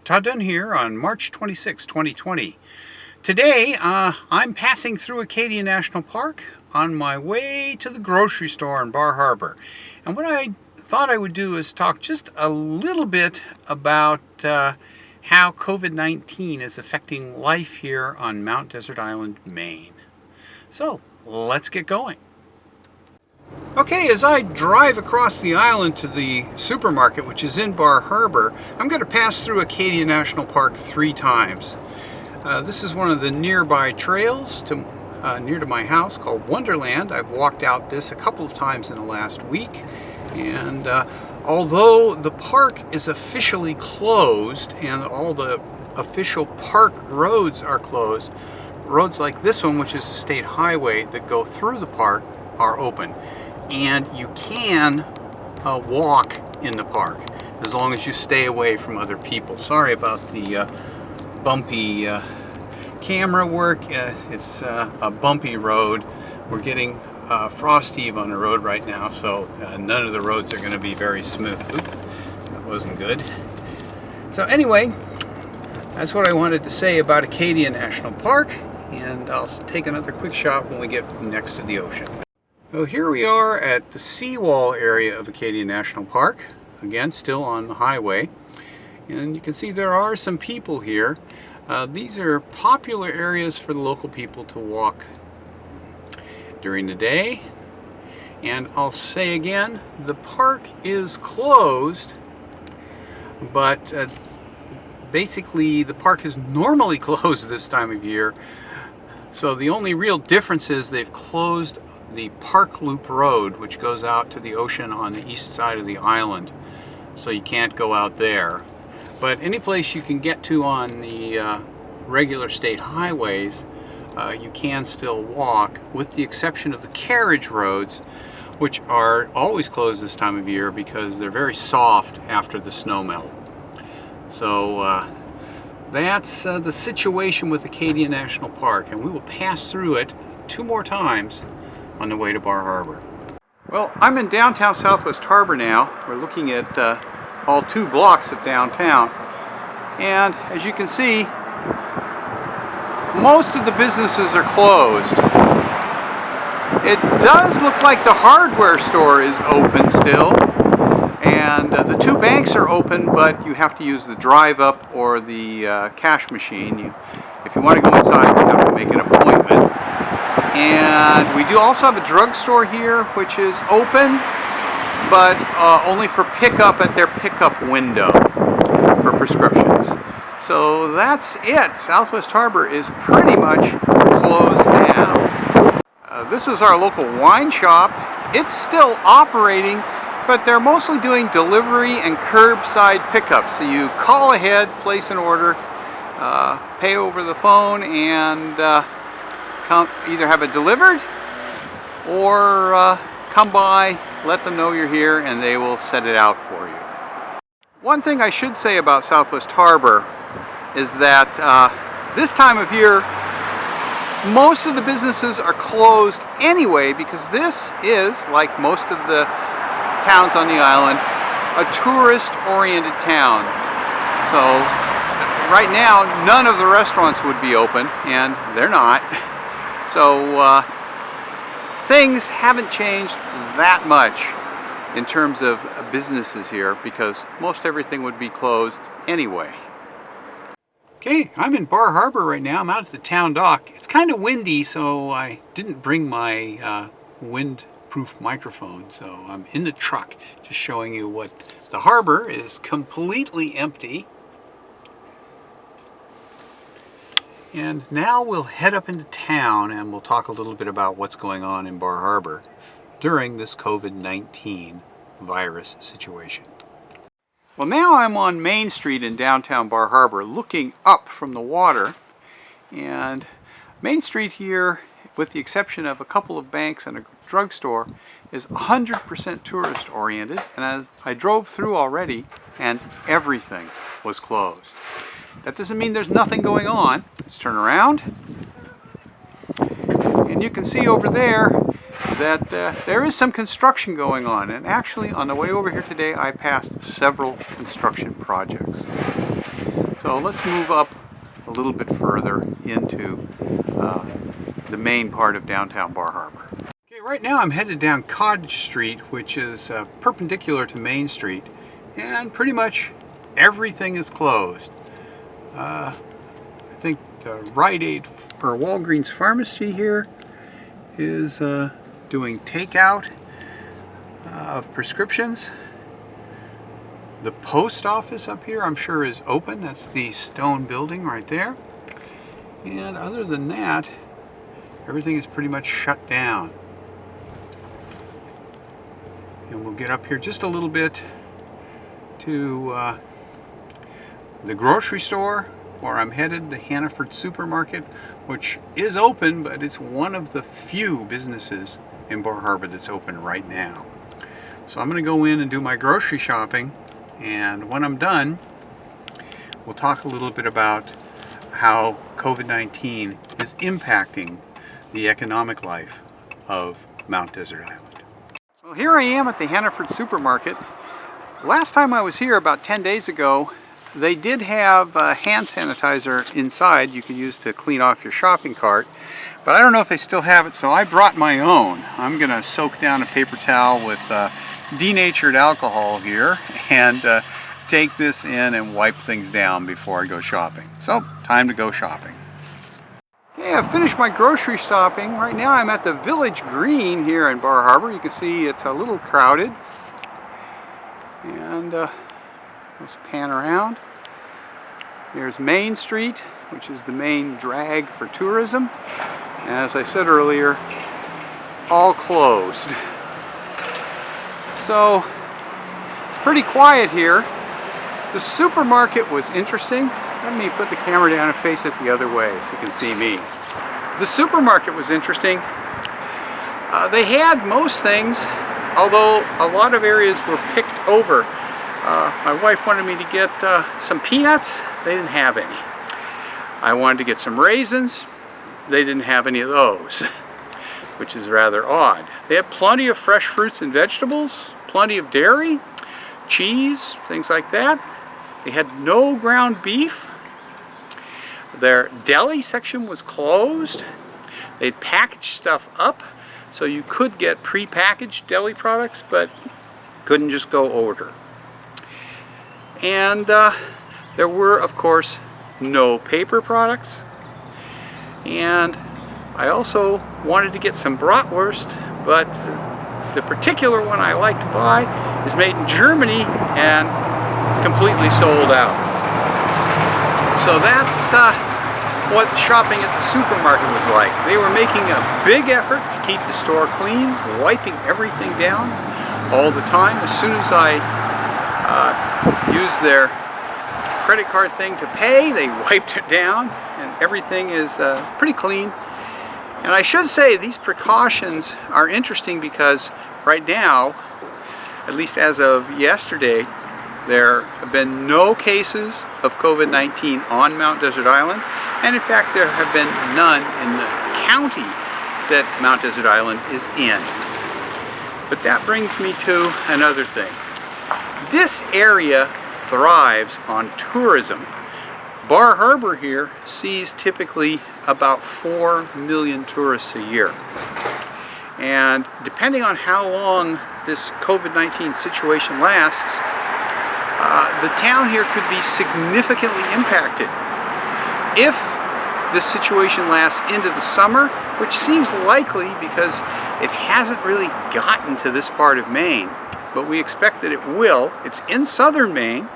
Todd Dunn here on March 26, 2020. Today, I'm passing through Acadia National Park on my way to the grocery store in Bar Harbor. And what I thought I would do is talk just a little bit about how COVID-19 is affecting life here on Mount Desert Island, Maine. So, let's get going. Okay, as I drive across the island to the supermarket, which is in Bar Harbor, I'm going to pass through Acadia National Park 3 times. This is one of the nearby trails near to my house called Wonderland. I've walked out this a couple of times in the last week, and although the park is officially closed and all the official park roads are closed, roads like this one, which is a state highway that go through the park, are open. And you can walk in the park as long as you stay away from other people. Sorry about the bumpy camera work. It's a bumpy road. We're getting frost heave on the road right now, so none of the roads are going to be very smooth. Oops, that wasn't good. So anyway, that's what I wanted to say about Acadia National Park, and I'll take another quick shot when we get next to the ocean. So here we are at the Seawall area of Acadia National Park, again still on the highway, and you can see there are some people here. These are popular areas for the local people to walk during the day, and I'll say again, the park is closed, but basically the park is normally closed this time of year, so the only real difference is they've closed the Park Loop Road, which goes out to the ocean on the east side of the island, so you can't go out there. But any place you can get to on the regular state highways, you can still walk, with the exception of the carriage roads, which are always closed this time of year because they're very soft after the snow melt. So that's the situation with Acadia National Park, and we will pass through it 2 more times on the way to Bar Harbor. Well, I'm in downtown Southwest Harbor now. We're looking at all 2 blocks of downtown, and as you can see, most of the businesses are closed. It does look like the hardware store is open still, and the 2 banks are open, but you have to use the drive up or the cash machine. If you want to go inside, you have to make an appointment. And we do also have a drugstore here, which is open, but only for pickup at their pickup window for prescriptions. So that's it. Southwest Harbor is pretty much closed down. This is our local wine shop. It's still operating, but they're mostly doing delivery and curbside pickup. So you call ahead, place an order, pay over the phone, and either have it delivered or come by, let them know you're here, and they will set it out for you. One thing I should say about Southwest Harbor is that this time of year, most of the businesses are closed anyway, because this is, like most of the towns on the island, a tourist-oriented town. So right now, none of the restaurants would be open, and they're not. So things haven't changed that much in terms of businesses here, because most everything would be closed anyway. Okay, I'm in Bar Harbor right now. I'm out at the town dock. It's kind of windy, so I didn't bring my windproof microphone, so I'm in the truck just showing you what the harbor is. Completely empty. And now we'll head up into town and we'll talk a little bit about what's going on in Bar Harbor during this COVID-19 virus situation. Well, now I'm on Main Street in downtown Bar Harbor, looking up from the water. And Main Street here, with the exception of a couple of banks and a drugstore, is 100% tourist oriented. And as I drove through already, and everything was closed. That doesn't mean there's nothing going on. Let's turn around. And you can see over there that there is some construction going on. And actually, on the way over here today, I passed several construction projects. So let's move up a little bit further into the main part of downtown Bar Harbor. Okay, right now I'm headed down Cottage Street, which is perpendicular to Main Street, and pretty much everything is closed. I think the Rite Aid or Walgreens pharmacy here is doing takeout of prescriptions. The post office up here, I'm sure, is open. That's the stone building right there. And other than that, everything is pretty much shut down. And we'll get up here just a little bit to the grocery store where I'm headed, the Hannaford Supermarket, which is open, but it's one of the few businesses in Bar Harbor that's open right now. So I'm going to go in and do my grocery shopping, and when I'm done, we'll talk a little bit about how COVID-19 is impacting the economic life of Mount Desert Island. Well, here I am at the Hannaford Supermarket. Last time I was here, about 10 days ago, they did have hand sanitizer inside you could use to clean off your shopping cart, but I don't know if they still have it, so I brought my own. I'm going to soak down a paper towel with denatured alcohol here and take this in and wipe things down before I go shopping. So, time to go shopping. Okay, I've finished my grocery shopping. Right now I'm at the Village Green here in Bar Harbor. You can see it's a little crowded. And let's pan around. There's Main Street, which is the main drag for tourism. And as I said earlier, all closed. So it's pretty quiet here. The supermarket was interesting. Let me put the camera down and face it the other way so you can see me. The supermarket was interesting. They had most things, although a lot of areas were picked over. My wife wanted me to get some peanuts. They didn't have any. I wanted to get some raisins. They didn't have any of those, which is rather odd. They had plenty of fresh fruits and vegetables, plenty of dairy, cheese, things like that. They had no ground beef. Their deli section was closed. They'd packaged stuff up so you could get pre-packaged deli products, but couldn't just go order. And there were, of course, no paper products. And I also wanted to get some bratwurst, but the particular one I like to buy is made in Germany and completely sold out. So that's what shopping at the supermarket was like. They were making a big effort to keep the store clean, wiping everything down all the time. As soon as I used their credit card thing to pay, they wiped it down, and everything is pretty clean. And I should say these precautions are interesting because right now, at least as of yesterday, there have been no cases of COVID-19 on Mount Desert Island, and in fact there have been none in the county that Mount Desert Island is in. But that brings me to another thing. This area thrives on tourism. Bar Harbor here sees typically about 4 million tourists a year. And depending on how long this COVID-19 situation lasts, the town here could be significantly impacted. If this situation lasts into the summer, which seems likely because it hasn't really gotten to this part of Maine, but we expect that it will. It's in southern Maine.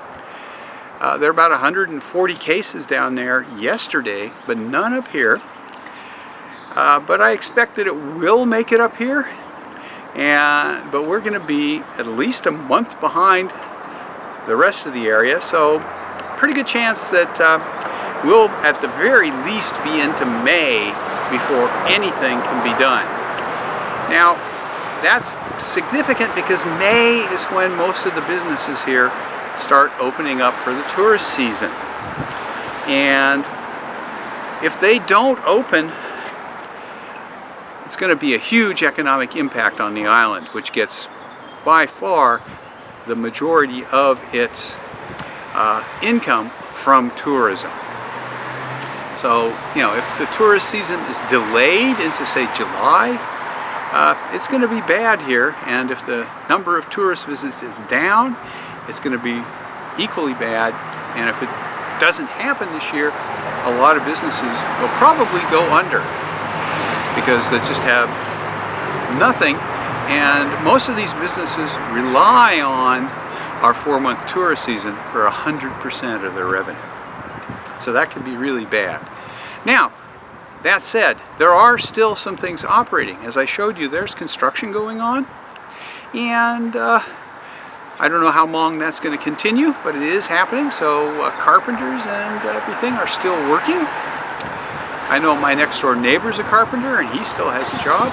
There are about 140 cases down there yesterday, but none up here. But I expect that it will make it up here. But we're going to be at least a month behind the rest of the area, so pretty good chance that we'll at the very least be into May before anything can be done. Now, that's significant because May is when most of the businesses here start opening up for the tourist season. And if they don't open, it's going to be a huge economic impact on the island, which gets by far the majority of its income from tourism. So, you know, if the tourist season is delayed into, say, July, it's going to be bad here. And if the number of tourist visits is down, it's going to be equally bad. And if it doesn't happen this year, a lot of businesses will probably go under because they just have nothing. And most of these businesses rely on our 4-month tourist season for 100% of their revenue. So that can be really bad. Now, that said, there are still some things operating. As I showed you, there's construction going on. And I don't know how long that's going to continue, but it is happening. So carpenters and everything are still working. I know my next door neighbor's a carpenter and he still has a job.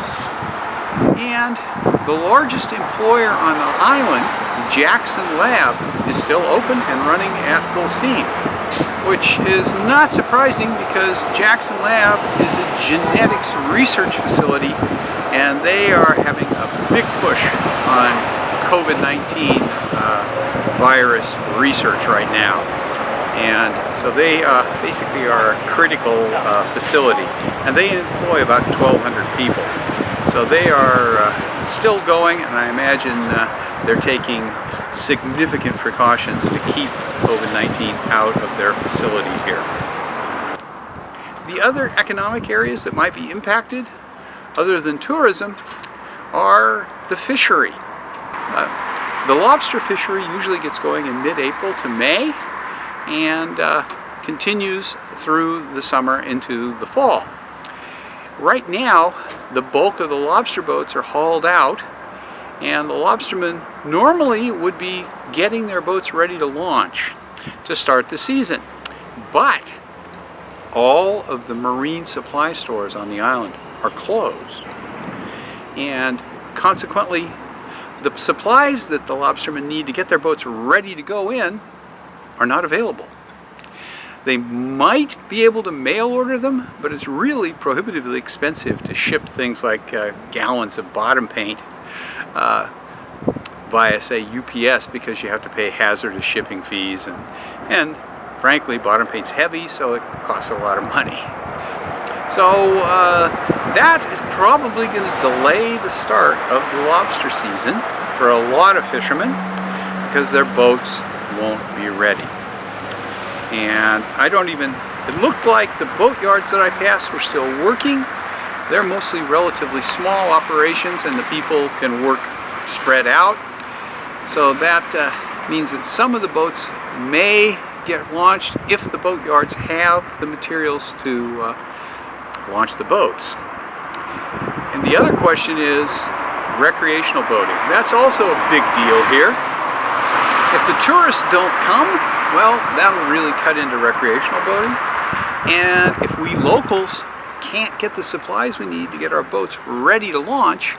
And the largest employer on the island, the Jackson Lab, is still open and running at full steam, which is not surprising because Jackson Lab is a genetics research facility and they are having a big push on COVID-19 virus research right now. And so they basically are a critical facility, and they employ about 1,200 people. So they are still going, and I imagine they're taking significant precautions to keep COVID-19 out of their facility here. The other economic areas that might be impacted, other than tourism, are the fishery. The lobster fishery usually gets going in mid-April to May and continues through the summer into the fall. Right now, the bulk of the lobster boats are hauled out, and the lobstermen normally would be getting their boats ready to launch to start the season. But all of the marine supply stores on the island are closed, and consequently the supplies that the lobstermen need to get their boats ready to go in are not available. They might be able to mail order them, but it's really prohibitively expensive to ship things like gallons of bottom paint via, say, UPS, because you have to pay hazardous shipping fees, and frankly, bottom paint's heavy, so it costs a lot of money. So that is probably going to delay the start of the lobster season for a lot of fishermen because their boats won't be ready. And it looked like the boat yards that I passed were still working. They're mostly relatively small operations and the people can work spread out. So that means that some of the boats may get launched if the boat yards have the materials to launch the boats. And the other question is recreational boating. That's also a big deal here. If the tourists don't come, well, that'll really cut into recreational boating. And if we locals can't get the supplies we need to get our boats ready to launch,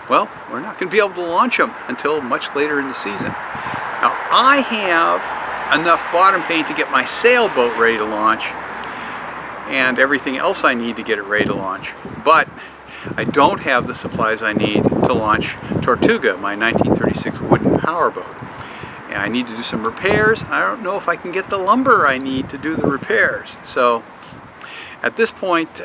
well, we're not going to be able to launch them until much later in the season. Now, I have enough bottom paint to get my sailboat ready to launch and everything else I need to get it ready to launch, but I don't have the supplies I need to launch Tortuga, my 1936 wooden powerboat. And I need to do some repairs. I don't know if I can get the lumber I need to do the repairs. So at this point,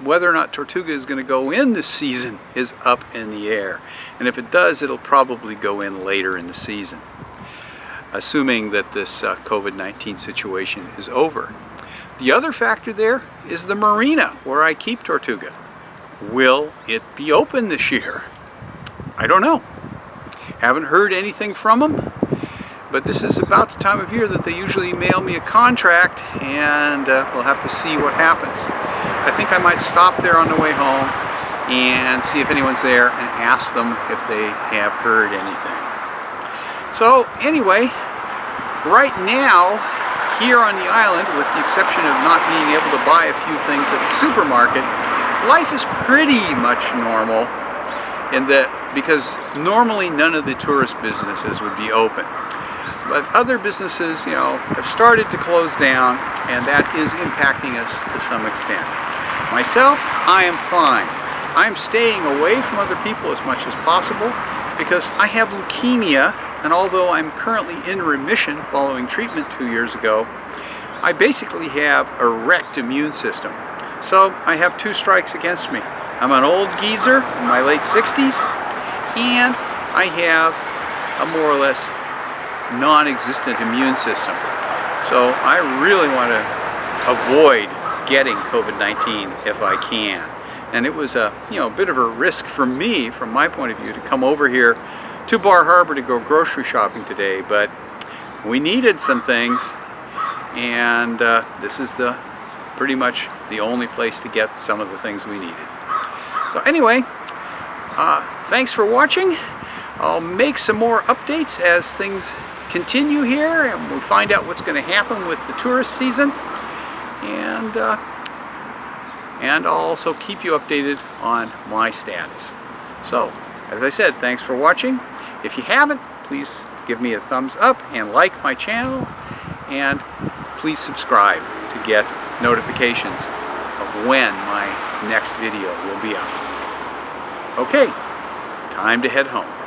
whether or not Tortuga is going to go in this season is up in the air. And if it does, it'll probably go in later in the season, assuming that this COVID-19 situation is over. The other factor there is the marina where I keep Tortuga. Will it be open this year? I don't know. Haven't heard anything from them, but this is about the time of year that they usually mail me a contract, and we'll have to see what happens. I think I might stop there on the way home and see if anyone's there and ask them if they have heard anything. So anyway, right now here on the island, with the exception of not being able to buy a few things at the supermarket, life is pretty much normal, in that because normally none of the tourist businesses would be open. But other businesses, have started to close down, and that is impacting us to some extent. Myself, I am fine. I'm staying away from other people as much as possible because I have leukemia and although I'm currently in remission following treatment 2 years ago, I basically have a wrecked immune system. So I have two strikes against me. I'm an old geezer in my late 60s, and I have a more or less non-existent immune system. So I really want to avoid getting COVID-19 if I can. And it was a bit of a risk for me, from my point of view, to come over here to Bar Harbor to go grocery shopping today, but we needed some things, and this is pretty much the only place to get some of the things we needed. So anyway, thanks for watching. I'll make some more updates as things continue here and we'll find out what's going to happen with the tourist season, and I'll also keep you updated on my status. So, as I said, thanks for watching. If you haven't, please give me a thumbs up and like my channel, and please subscribe to get notifications of when my next video will be up. Okay, time to head home.